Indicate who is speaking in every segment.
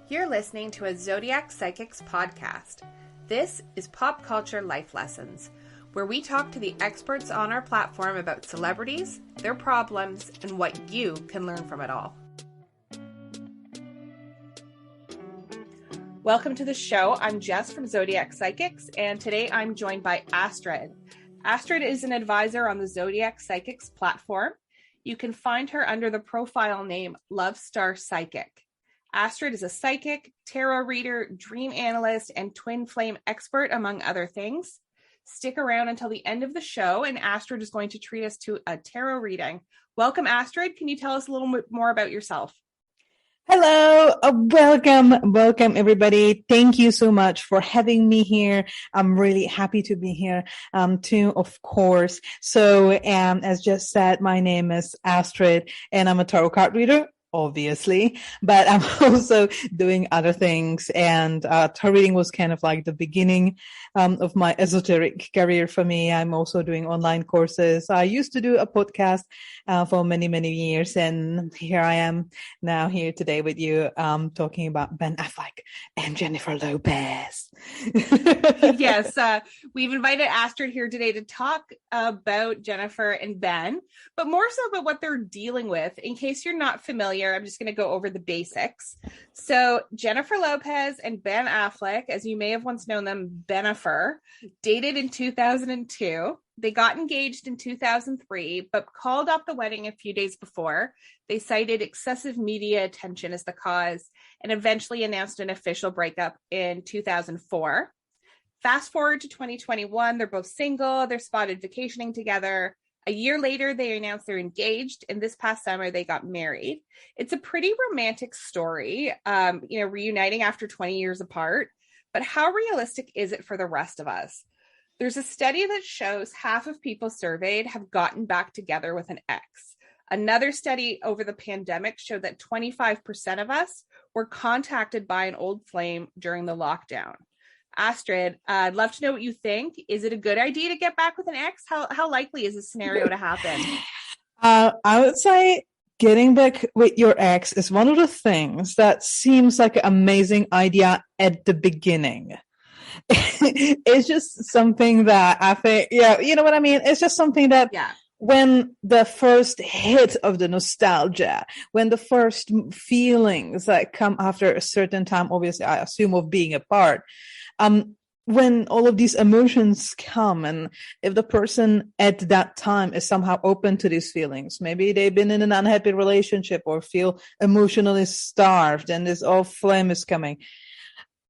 Speaker 1: You're listening to a Zodiac Psychics podcast. This is Pop Culture Life Lessons, where we talk to the experts on our platform about celebrities, their problems, and what you can learn from it all. Welcome to the show. I'm Jess from Zodiac Psychics, and today I'm joined by Astrid. Astrid is an advisor on the Zodiac Psychics platform. You can find her under the profile name Love Star Psychic. Astrid is a psychic, tarot reader, dream analyst, and twin flame expert, among other things. Stick around until the end of the show, and Astrid is going to treat us to a tarot reading. Welcome, Astrid. Can you tell us a little bit more about yourself?
Speaker 2: Hello, welcome everybody. Thank you so much for having me here. I'm really happy to be here too, of course. So, as just said, my name is Astrid, and I'm a tarot card reader, obviously, but I'm also doing other things, and tarot reading was kind of like the beginning of my esoteric career for me. I'm also doing online courses. I used to do a podcast for many years, and here I am now here today with you talking about Ben Affleck and Jennifer Lopez.
Speaker 1: Yes, we've invited Astrid here today to talk about Jennifer and Ben, but more so about what they're dealing with. In case you're not familiar, I'm just going to go over the basics. So Jennifer Lopez and Ben Affleck, as you may have once known them, Bennifer, dated in 2002. They got engaged in 2003, but called off the wedding a few days before. They cited excessive media attention as the cause and eventually announced an official breakup in 2004. Fast forward to 2021, they're both single. They're spotted vacationing together. A year later, they announced they're engaged, and this past summer, they got married. It's a pretty romantic story, reuniting after 20 years apart. But how realistic is it for the rest of us? There's a study that shows half of people surveyed have gotten back together with an ex. Another study over the pandemic showed that 25% of us were contacted by an old flame during the lockdown. Astrid, I'd love to know what you think. Is it a good idea to get back with an ex? How likely is this scenario to happen?
Speaker 2: I would say getting back with your ex is one of the things that seems like an amazing idea at the beginning. It's just something that I think, you know what I mean? It's just something that when the first hit of the nostalgia, when the first feelings that come after a certain time, obviously I assume, of being apart, when all of these emotions come, and if the person at that time is somehow open to these feelings, maybe they've been in an unhappy relationship or feel emotionally starved, and this old flame is coming,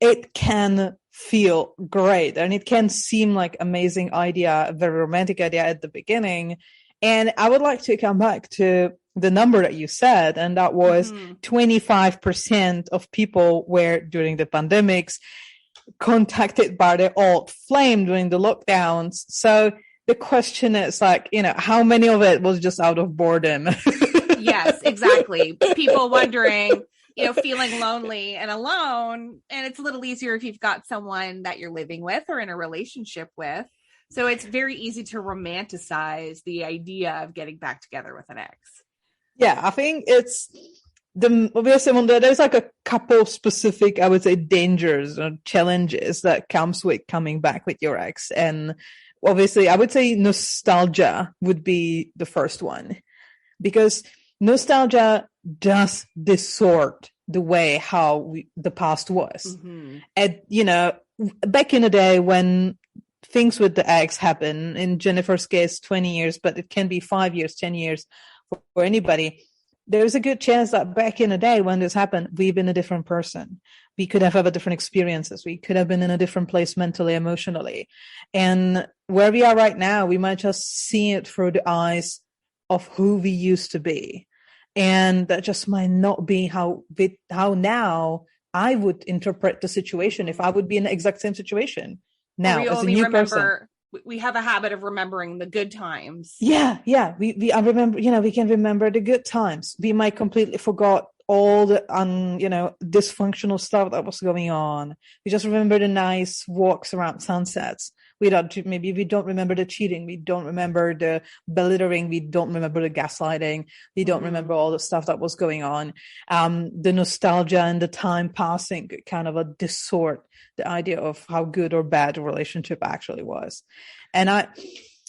Speaker 2: it can feel great, and it can seem like amazing idea, a very romantic idea at the beginning. And I would like to come back to the number that you said, and that was 25% of people were during the pandemics contacted by the old flame during the lockdowns. So the question is, like, how many of it was just out of boredom?
Speaker 1: Yes, exactly. People wondering, feeling lonely and alone. And it's a little easier if you've got someone that you're living with or in a relationship with. So it's very easy to romanticize the idea of getting back together with an ex.
Speaker 2: Yeah, I think it's obviously there's like a couple specific, I would say, dangers or challenges that comes with coming back with your ex. And obviously I would say nostalgia would be the first one, because nostalgia does distort the way how the past was. And, back in the day when things with the ex happen, in Jennifer's case, 20 years, but it can be 5 years, 10 years for anybody. There's a good chance that back in the day when this happened, we've been a different person. We could have had different experiences. We could have been in a different place mentally, emotionally. And where we are right now, we might just see it through the eyes of who we used to be. And that just might not be how now I would interpret the situation if I would be in the exact same situation now as a new person.
Speaker 1: We have a habit of remembering the good times.
Speaker 2: Yeah. I remember, we can remember the good times. We might completely forgot all the, dysfunctional stuff that was going on. We just remember the nice walks around sunsets. Maybe we don't remember the cheating. We don't remember the belittling. We don't remember the gaslighting. We don't remember all the stuff that was going on. The nostalgia and the time passing kind of distort the idea of how good or bad the relationship actually was.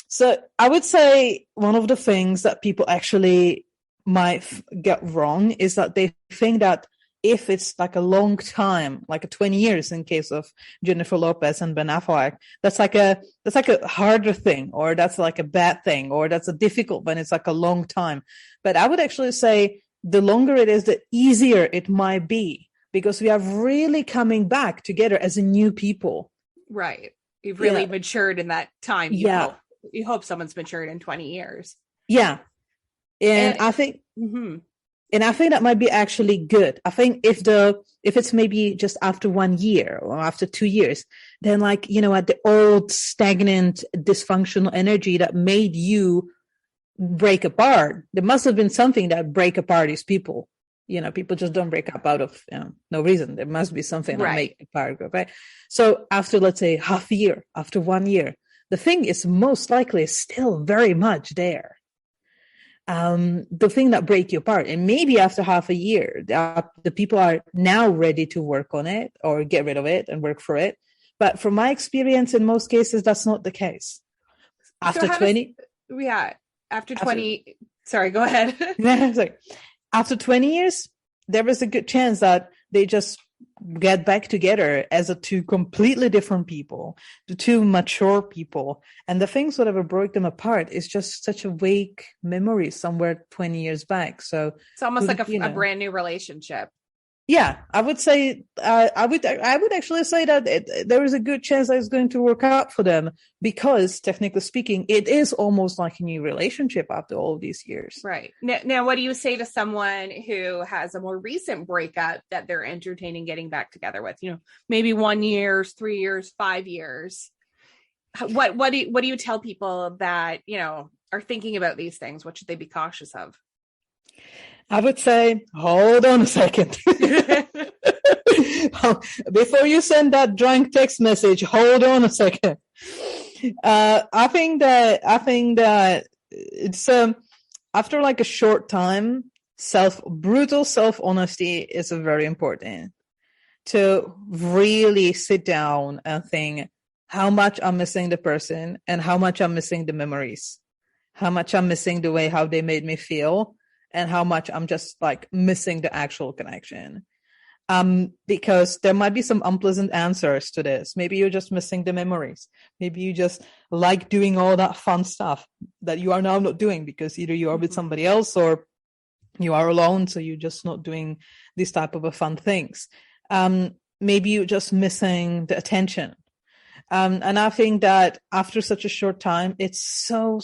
Speaker 2: So I would say one of the things that people actually might get wrong is that they think that if it's like a long time, like 20 years in case of Jennifer Lopez and Ben Affleck, that's like a harder thing, or that's like a bad thing, or that's a difficult when it's like a long time. But I would actually say the longer it is, the easier it might be, because we are really coming back together as a new people.
Speaker 1: Right. You've really matured in that time. You hope someone's matured in 20 years.
Speaker 2: Yeah. And I think, and I think that might be actually good. I think if it's maybe just after 1 year or after 2 years, then like, at the old stagnant dysfunctional energy that made you break apart, there must have been something that break apart these people. People just don't break up out of no reason. There must be something that make a part go, right? So after, let's say, half a year, after 1 year, the thing is most likely still very much there. The thing that break you apart, and maybe after half a year, the people are now ready to work on it or get rid of it and work for it. But from my experience, in most cases, that's not the case. After 20,
Speaker 1: after 20. Sorry, go ahead.
Speaker 2: After 20 years, there is a good chance that they just get back together as two completely different people, the two mature people. And the things whatever broke them apart is just such a vague memory somewhere 20 years back. So
Speaker 1: it's almost like a brand new relationship.
Speaker 2: Yeah, I would say, I would actually say that there is a good chance that it's going to work out for them, because technically speaking, it is almost like a new relationship after all these years.
Speaker 1: Right. Now, what do you say to someone who has a more recent breakup that they're entertaining getting back together with? Maybe 1 year, 3 years, 5 years. What do you tell people that, are thinking about these things? What should they be cautious of?
Speaker 2: I would say, hold on a second. Before you send that drunk text message, hold on a second. I think that it's after like a short time, brutal self-honesty is very important, to really sit down and think how much I'm missing the person and how much I'm missing the memories, how much I'm missing the way how they made me feel, and how much I'm just like missing the actual connection. Because there might be some unpleasant answers to this. Maybe you're just missing the memories. Maybe you just like doing all that fun stuff that you are now not doing, because either you are with somebody else or you are alone. So you're just not doing these type of fun things. Maybe you're just missing the attention. And I think that after such a short time, it's so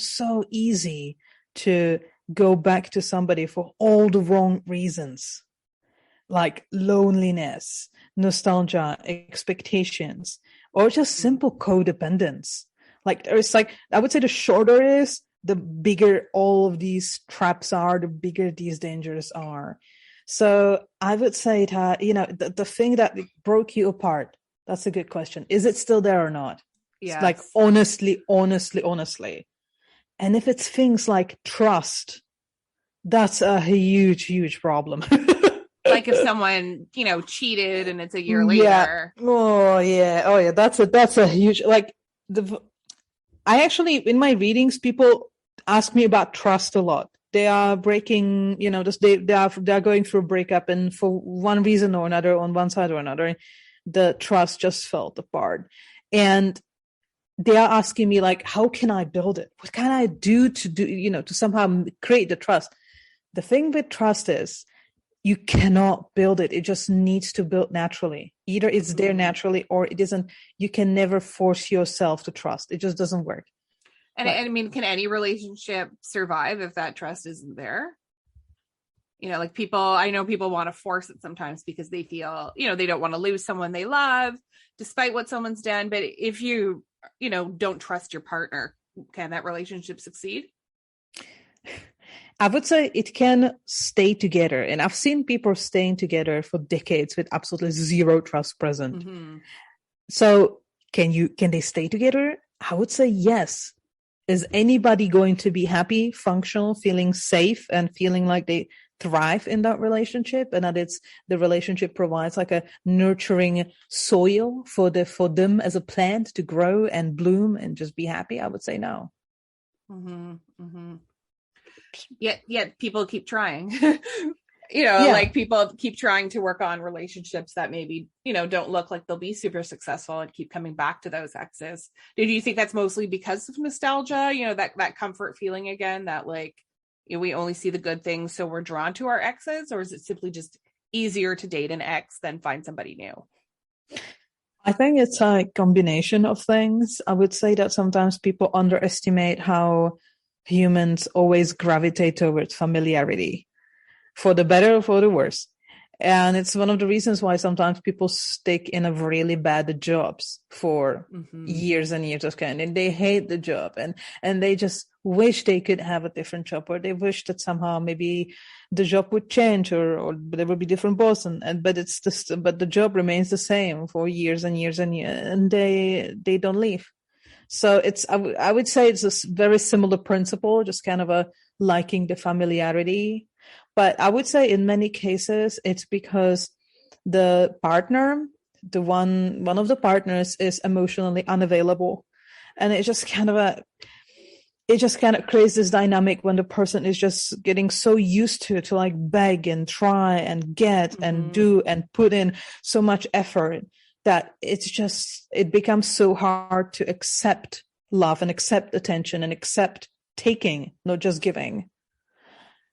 Speaker 2: easy to go back to somebody for all the wrong reasons, like loneliness, nostalgia, expectations, or just simple codependence. Like I would say the shorter it is, the bigger all of these traps are, the bigger these dangers are. So I would say that, the thing that broke you apart, that's a good question. Is it still there or not?
Speaker 1: Yes.
Speaker 2: Like honestly. And if it's things like trust, that's a huge problem.
Speaker 1: Like if someone, cheated and it's a year later.
Speaker 2: Oh yeah. That's a huge, like I actually, in my readings, people ask me about trust a lot. They are breaking, they are going through a breakup, and for one reason or another, on one side or another, the trust just fell apart. And they are asking me like, how can I build it? What can I do to somehow create the trust? The thing with trust is you cannot build it. It just needs to build naturally. Either it's there naturally or it isn't. You can never force yourself to trust. It just doesn't work.
Speaker 1: And I mean, can any relationship survive if that trust isn't there? Like I know people want to force it sometimes because they feel, they don't want to lose someone they love despite what someone's done. But if you, don't trust your partner, can that relationship succeed?
Speaker 2: I would say it can stay together. And I've seen people staying together for decades with absolutely zero trust present. Mm-hmm. So can they stay together? I would say yes. Is anybody going to be happy, functional, feeling safe, and feeling like they thrive in that relationship, and that the relationship provides like a nurturing soil for them as a plant to grow and bloom and just be happy? I would say no.
Speaker 1: Mm-hmm, mm-hmm. Yet people keep trying. Like people keep trying to work on relationships that maybe, don't look like they'll be super successful and keep coming back to those exes. Do you think that's mostly because of nostalgia, that comfort feeling again, that like, we only see the good things, so we're drawn to our exes? Or is it simply just easier to date an ex than find somebody new?
Speaker 2: I think it's a combination of things. I would say that sometimes people underestimate how humans always gravitate towards familiarity, for the better or for the worse. And it's one of the reasons why sometimes people stick in a really bad jobs for years and years of kind, and they hate the job, and they just wish they could have a different job, or they wish that somehow maybe the job would change, or there would be different boss, but the job remains the same for years and years and years, and they don't leave. So I would say it's a very similar principle, just kind of a liking the familiarity. But I would say in many cases, it's because the partner, one of the partners, is emotionally unavailable. And it just kind of creates this dynamic when the person is just getting so used to like beg and try and get and do and put in so much effort that it becomes so hard to accept love and accept attention and accept taking, not just giving.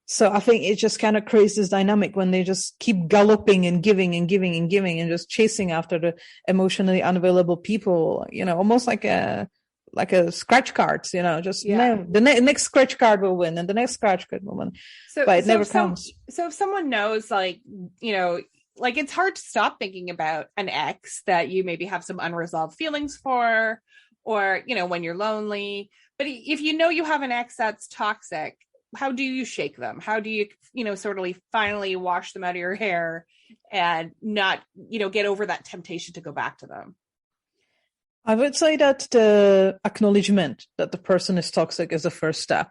Speaker 2: So I think it just kind of creates this dynamic when they just keep galloping and giving and giving and giving and just chasing after the emotionally unavailable people, almost like a scratch cards, the next scratch card will win and the next scratch card will win. But it never comes.
Speaker 1: So if someone knows, like, like it's hard to stop thinking about an ex that you maybe have some unresolved feelings for, or, when you're lonely, but if you have an ex that's toxic, how do you shake them? How do you, sort of finally wash them out of your hair and not, get over that temptation to go back to them?
Speaker 2: I would say that the acknowledgement that the person is toxic is the first step.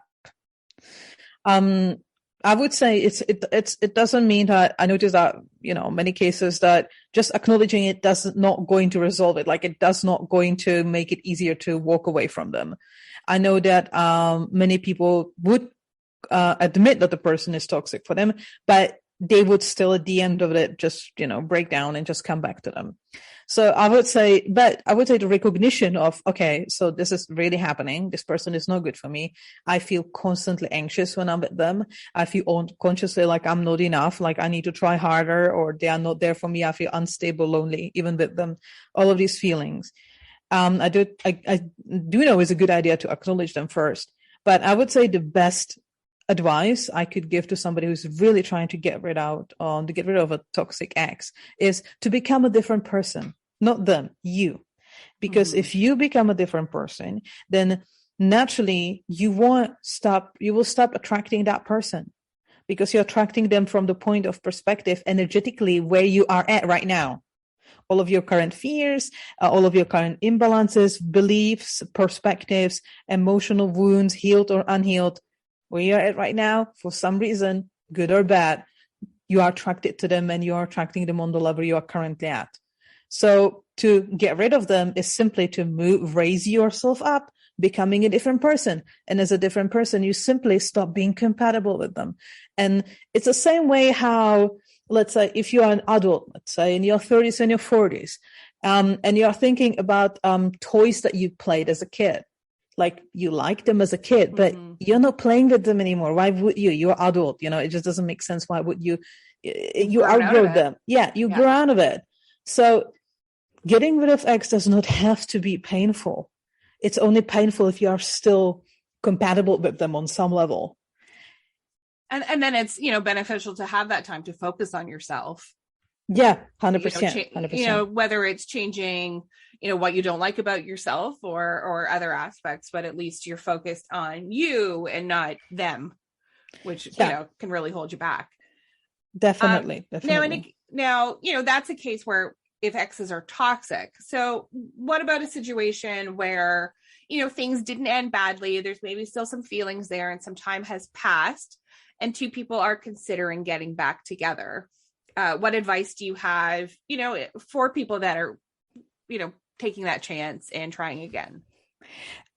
Speaker 2: I would say it doesn't mean that I notice that, many cases that just acknowledging it does not going to resolve it. Like it does not going to make it easier to walk away from them. I know that many people would admit that the person is toxic for them, but they would still at the end of it just, break down and just come back to them. So I would say the recognition of, okay, so this is really happening. This person is not good for me. I feel constantly anxious when I'm with them. I feel unconsciously like I'm not enough, like I need to try harder, or they are not there for me. I feel unstable, lonely, even with them. All of these feelings. I do know it's a good idea to acknowledge them first, but I would say the best advice I could give to somebody who's really trying to get rid of a toxic ex is to become a different person, not them, you. Because if you become a different person, then naturally you will stop attracting that person, because you're attracting them from the point of perspective energetically where you are at right now. All of your current fears, all of your current imbalances, beliefs, perspectives, emotional wounds, healed or unhealed, where you're at right now, for some reason, good or bad, you are attracted to them and you are attracting them on the level you are currently at. So to get rid of them is simply to raise yourself up, becoming a different person. And as a different person, you simply stop being compatible with them. And it's the same way how, let's say, if you are an adult, let's say in your 30s and your 40s, and you're thinking about toys that you played as a kid. Like you liked them as a kid, but you're not playing with them anymore. Why would you? You're adult, it just doesn't make sense. Why would you? You outgrow them. Yeah, you grow out of it. So getting rid of ex does not have to be painful. It's only painful if you are still compatible with them on some level.
Speaker 1: And then it's, beneficial to have that time to focus on yourself.
Speaker 2: Yeah, 100%. 100%.
Speaker 1: Whether it's changing, what you don't like about yourself or other aspects, but at least you're focused on you and not them, which, can really hold you back.
Speaker 2: Definitely.
Speaker 1: Now, that's a case where if exes are toxic. So what about a situation where, things didn't end badly. There's maybe still some feelings there and some time has passed and two people are considering getting back together. What advice do you have, for people that are, taking that chance and trying again?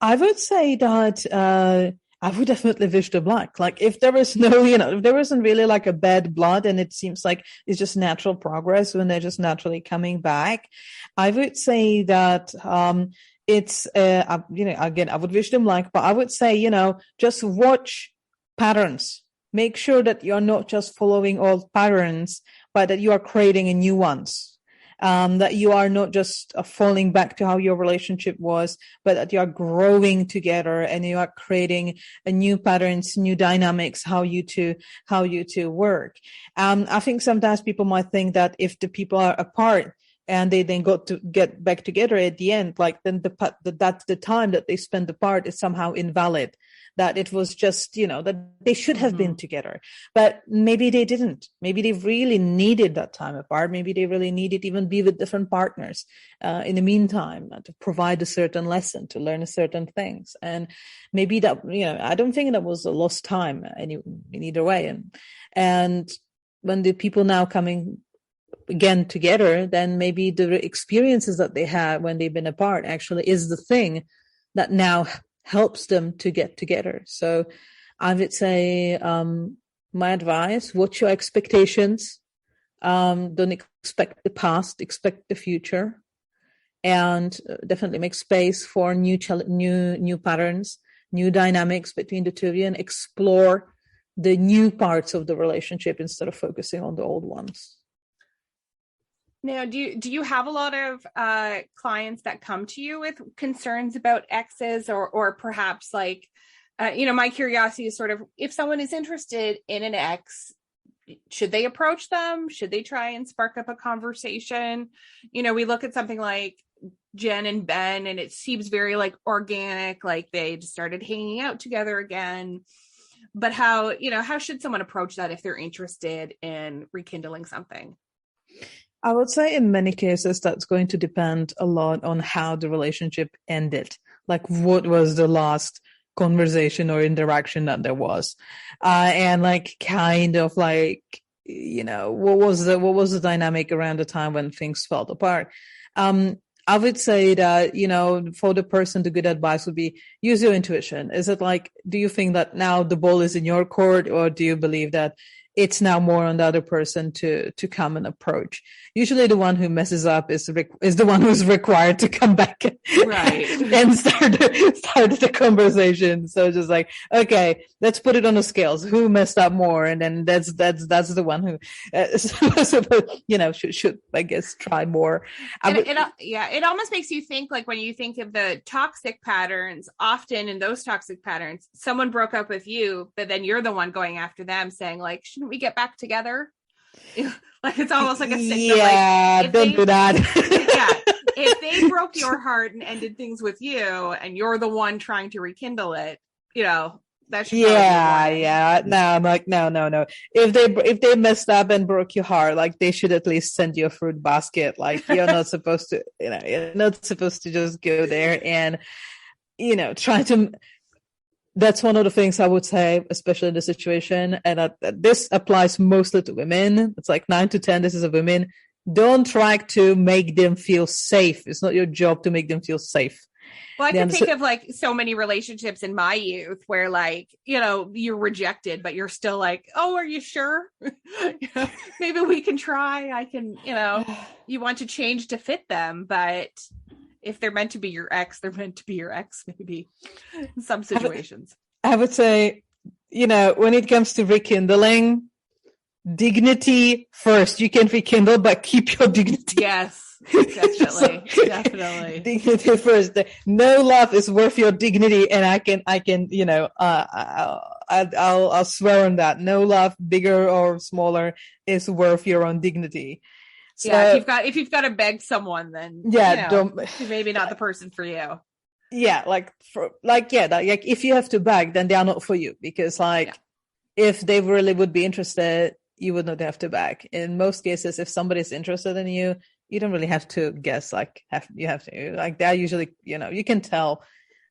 Speaker 2: I would say that I would definitely wish them luck. Like if there is no, if there isn't really like a bad blood and it seems like it's just natural progress when they're just naturally coming back, I would say that it's, again, I would wish them luck, but I would say, just watch patterns. Make sure that you're not just following old patterns, but that you are creating a new ones. That you are not just falling back to how your relationship was, but that you are growing together and you are creating a new patterns, new dynamics, how you two work. I think sometimes people might think that if the people are apart and they then got to get back together at the end, like then that's the time that they spend apart is somehow invalid. That it was just, that they should have been together, but maybe they didn't. Maybe they really needed that time apart. Maybe they really needed even be with different partners in the meantime to provide a certain lesson, to learn a certain things. And maybe that, I don't think that was a lost time in either way. And when the people now coming again together, then maybe the experiences that they had when they've been apart actually is the thing that now helps them to get together. So I would say my advice, watch your expectations. Don't expect the past, expect the future. And definitely make space for new patterns, new dynamics between the two of you, and explore the new parts of the relationship instead of focusing on the old ones.
Speaker 1: Now, do you have a lot of clients that come to you with concerns about exes or perhaps like, my curiosity is sort of, if someone is interested in an ex, should they approach them? Should they try and spark up a conversation? We look at something like Jen and Ben and it seems very like organic, like they just started hanging out together again. But how should someone approach that if they're interested in rekindling something?
Speaker 2: I would say in many cases, that's going to depend a lot on how the relationship ended. Like what was the last conversation or interaction that there was? And like kind of like, what was the dynamic around the time when things fell apart? I would say that, for the person, the good advice would be use your intuition. Is it like, do you think that now the ball is in your court, or do you believe that it's now more on the other person to come and approach? Usually the one who messes up is the one who's required to come back
Speaker 1: right.
Speaker 2: and start the conversation. So just like, okay, let's put it on the scales. Who messed up more? And then that's the one who, should, I guess, try more.
Speaker 1: It almost makes you think, like when you think of the toxic patterns, often in those toxic patterns, someone broke up with you, but then you're the one going after them saying like, shouldn't we get back together? Like it's almost like a signal.
Speaker 2: Yeah, like, don't do that.
Speaker 1: If they broke your heart and ended things with you and you're the one trying to rekindle it, that should
Speaker 2: no, I'm like no. If they messed up and broke your heart, like they should at least send you a fruit basket. Like you're not supposed to, you're not supposed to just go there and try to. That's one of the things I would say, especially in the situation. And this applies mostly to women. It's like 9 to 10. This is a women. Don't try to make them feel safe. It's not your job to make them feel safe.
Speaker 1: Well, I can think of like so many relationships in my youth where like, you're rejected, but you're still like, oh, are you sure? Maybe we can try. I can, you want to change to fit them, but if they're meant to be your ex, they're meant to be your ex, maybe in some situations.
Speaker 2: I would say, when it comes to rekindling, dignity first. You can rekindle, but keep your dignity.
Speaker 1: Yes, definitely. Definitely.
Speaker 2: Dignity first. No love is worth your dignity. And I can, I'll swear on that. No love, bigger or smaller, is worth your own dignity.
Speaker 1: So, if you've got to beg someone, then maybe not the person for you.
Speaker 2: Yeah, if you have to beg, then they are not for you, because if they really would be interested, you would not have to beg. In most cases, if somebody's interested in you, you don't really have to guess. You have to. Like they're usually, you can tell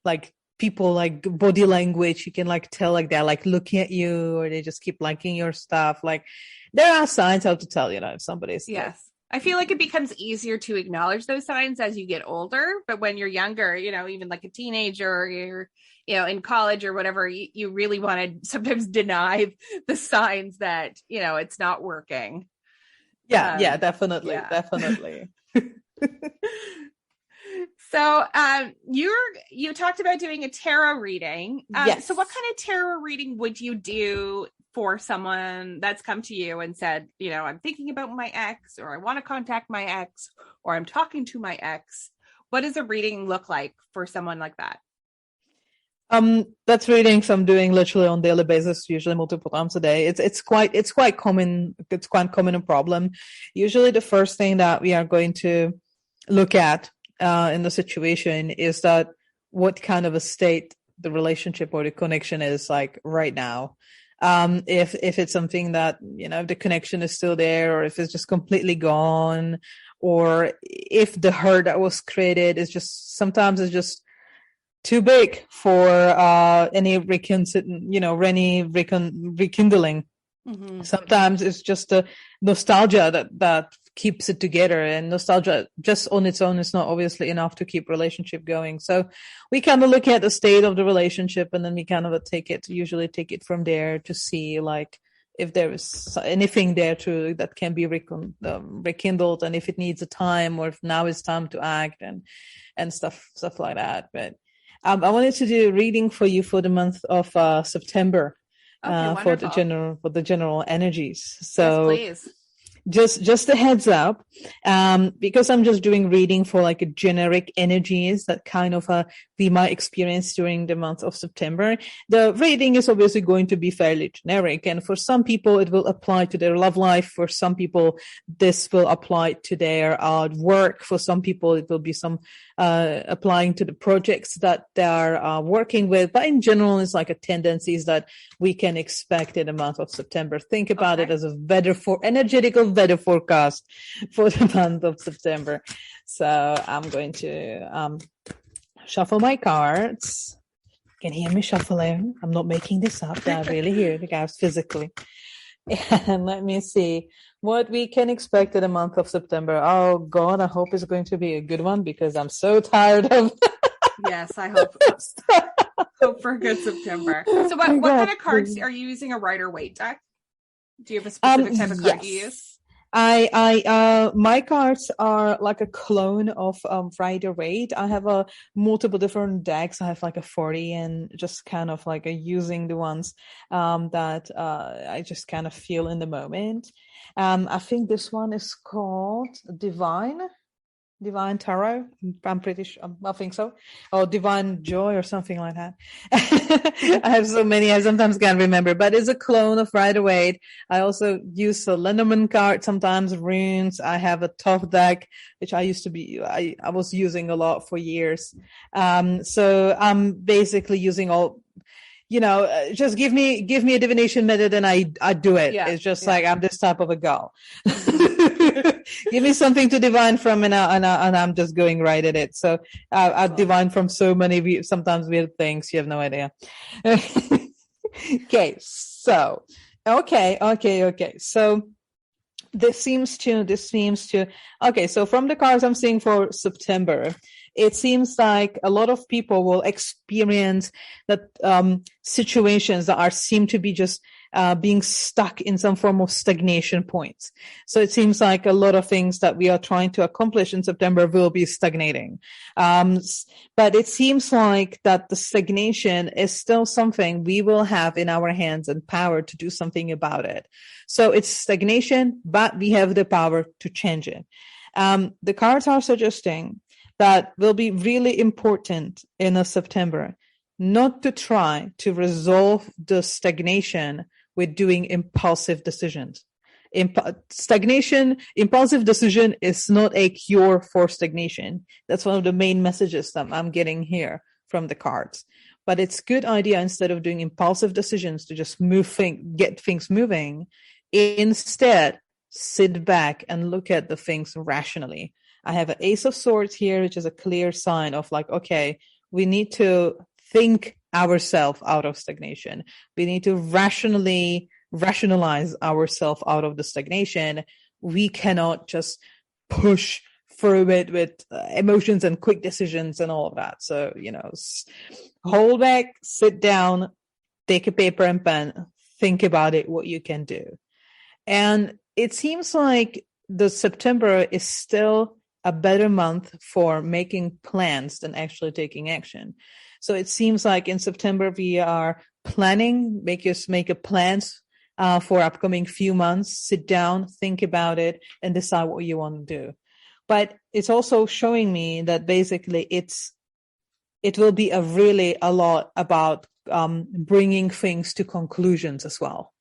Speaker 2: like people like body language, you can like tell like they're like looking at you or they just keep liking your stuff. Like there are signs how to tell, if somebody's
Speaker 1: Yes. I feel like it becomes easier to acknowledge those signs as you get older, but when you're younger, even like a teenager or you're, in college or whatever, you really want to sometimes deny the signs that, it's not working.
Speaker 2: Definitely.
Speaker 1: Yeah.
Speaker 2: Definitely.
Speaker 1: So you talked about doing a tarot reading.
Speaker 2: Yes.
Speaker 1: So what kind of tarot reading would you do for someone that's come to you and said, I'm thinking about my ex, or I want to contact my ex, or I'm talking to my ex? What does a reading look like for someone like that?
Speaker 2: That's readings I'm doing literally on a daily basis, usually multiple times a day. It's quite common. It's quite common a problem. Usually the first thing that we are going to look at in the situation is that what kind of a state the relationship or the connection is like right now. If it's something that, the connection is still there, or if it's just completely gone, or if the hurt that was created is just, sometimes it's just too big for any rekindling. Mm-hmm. Sometimes it's just a nostalgia that keeps it together, and nostalgia just on its own is not obviously enough to keep relationship going. So we kind of look at the state of the relationship, and then we kind of usually take it from there to see like if there is anything there that can be rekindled, and if it needs a time, or if now is time to act and stuff like that. But I wanted to do a reading for you for the month of September.
Speaker 1: Okay,
Speaker 2: for the general energies. So
Speaker 1: yes, please.
Speaker 2: Just a heads up, because I'm just doing reading for like a generic energies that kind of we might experience during the month of September. The reading is obviously going to be fairly generic, and for some people it will apply to their love life. For some people this will apply to their work. For some people it will be some applying to the projects that they are working with. But in general, it's like a tendencies that we can expect in the month of September. Think about it as a energetical weather forecast for the month of September. So I'm going to shuffle my cards. You can hear me shuffling. I'm not making this up. I really hear the guys physically. And let me see what we can expect in the month of September. Oh God, I hope it's going to be a good one, because I'm so tired of.
Speaker 1: Yes, I hope. Hope for a good September. So what kind of cards are you using? A Rider-Waite deck? Do you have a specific type of card you use?
Speaker 2: My cards are like a clone of Rider-Waite. I have multiple different decks. I have like a 40, and just kind of like using the ones that I just kind of feel in the moment. I think this one is called Divine Tarot. I'm pretty sure. I think so. Or Divine Joy or something like that. I have so many, I sometimes can't remember, but it's a clone of Rider-Waite. I also use a Lenormand card, sometimes runes. I have a Thoth deck, which I was using a lot for years. So I'm basically using all, just give me a divination method and I do it. Yeah, it's just like, I'm this type of a girl. Give me something to divine from, and I'm just going right at it. So I divine from so many sometimes weird things. You have no idea. Okay. So, okay. So this seems to, okay. So from the cards I'm seeing for September, it seems like a lot of people will experience that situations that seem to be just being stuck in some form of stagnation points. So it seems like a lot of things that we are trying to accomplish in September will be stagnating. But it seems like that the stagnation is still something we will have in our hands and power to do something about it. So it's stagnation, but we have the power to change it. The cards are suggesting that will be really important in September, not to try to resolve the stagnation with doing impulsive decisions. Impulsive decision is not a cure for stagnation. That's one of the main messages that I'm getting here from the cards. But it's a good idea, instead of doing impulsive decisions, to just get things moving. Instead, sit back and look at the things rationally. I have an Ace of Swords here, which is a clear sign of like, okay, we need to think ourselves out of stagnation. We need to rationalize ourselves out of the stagnation. We cannot just push through it with emotions and quick decisions and all of that. So, hold back, sit down, take a paper and pen, think about it, what you can do. And it seems like the September is still a better month for making plans than actually taking action. So it seems like in September we are planning, make a plans for upcoming few months, sit down, think about it, and decide what you want to do. But it's also showing me that basically it will be a lot about bringing things to conclusions as well.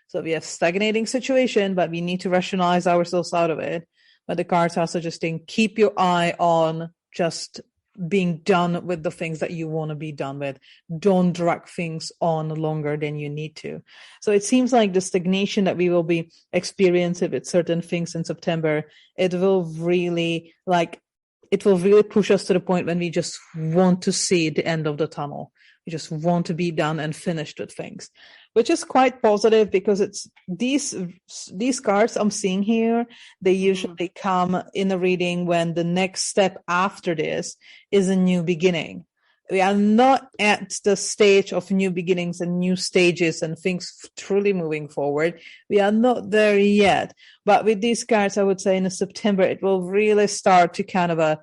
Speaker 2: So we have stagnating situation, but we need to rationalize ourselves out of it. But the cards are suggesting keep your eye on just being done with the things that you want to be done with. Don't drag things on longer than you need to. So it seems like the stagnation that we will be experiencing with certain things in September, it will really push us to the point when we just want to see the end of the tunnel. We just want to be done and finished with things, which is quite positive because it's these cards I'm seeing here, they usually come in a reading when the next step after this is a new beginning. We are not at the stage of new beginnings and new stages and things truly moving forward. We are not there yet. But with these cards, I would say in September, it will really start to kind of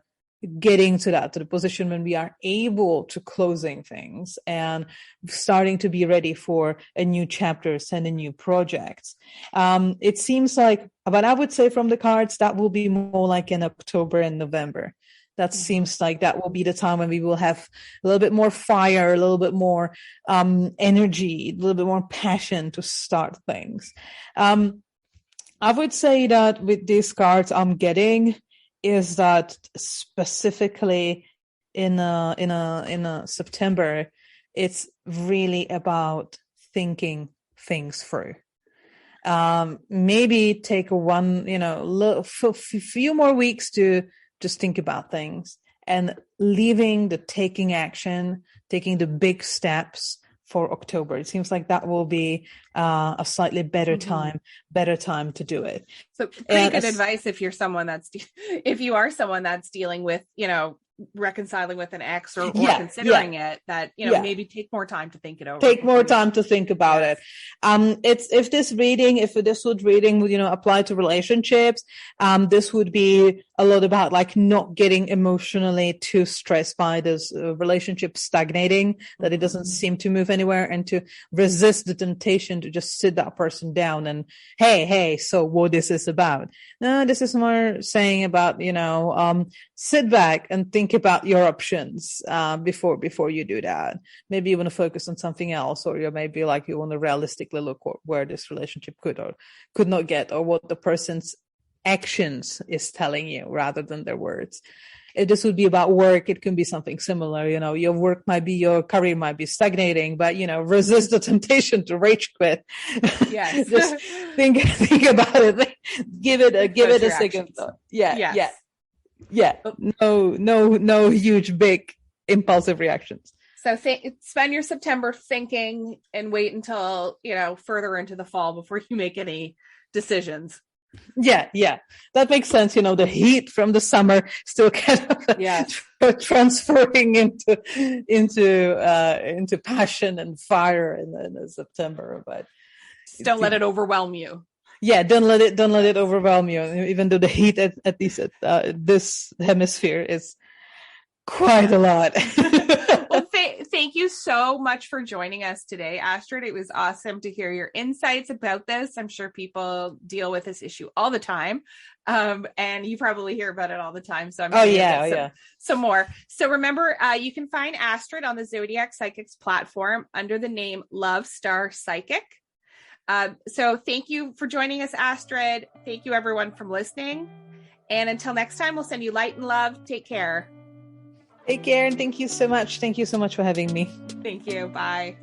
Speaker 2: getting to the position when we are able to closing things and starting to be ready for a new chapters and a new projects. It seems like, but I would say from the cards, that will be more like in October and November. That seems like that will be the time when we will have a little bit more fire, a little bit more energy, a little bit more passion to start things. I would say that with these cards I'm getting is that specifically in a September, it's really about thinking things through. Maybe take few more weeks to just think about things and leaving the taking action, taking the big steps for October. It seems like that will be a slightly better time to do it.
Speaker 1: So pretty good advice if you are someone that's dealing with, reconciling with an ex or considering it, that maybe take more time to think it over.
Speaker 2: Take more time to think about it. If this reading would apply to relationships, this would be a lot about like not getting emotionally too stressed by this relationship stagnating, that it doesn't seem to move anywhere, and to resist the temptation to just sit that person down and hey, so what this is about. No, this is more saying about, sit back and think about your options before you do that. Maybe you want to focus on something else, or you maybe like you want to realistically look where this relationship could or could not get, or what the person's actions is telling you rather than their words. If this would be about work, it can be something similar. Your career might be stagnating, but resist the temptation to rage quit.
Speaker 1: Yes.
Speaker 2: Just think about it. Give it a second thought. Yeah. No huge big impulsive reactions.
Speaker 1: So spend your September thinking and wait until further into the fall before you make any decisions.
Speaker 2: Yeah, that makes sense. The heat from the summer still kind of transferring into passion and fire in September, but
Speaker 1: don't let it overwhelm you.
Speaker 2: Yeah, don't let it overwhelm you. Even though the heat at least at this hemisphere is quite a lot.
Speaker 1: Well, thank you so much for joining us today, Astrid. It was awesome to hear your insights about this. I'm sure people deal with this issue all the time. And you probably hear about it all the time. So I'm sure some more. So remember, you can find Astrid on the Zodiac Psychics platform under the name Love Star Psychic. So thank you for joining us, Astrid. Thank you everyone for listening. And until next time, we'll send you light and love. Take care.
Speaker 2: Take care, and thank you so much. Thank you so much for having me.
Speaker 1: Thank you. Bye.